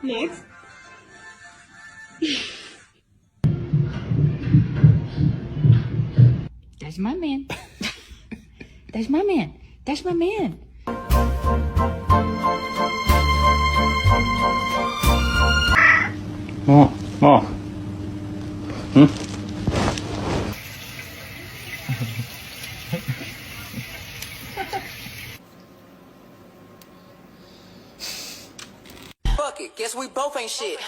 Next. That's my man. That's my man. That's my man. Fuck it, guess we both ain't shit.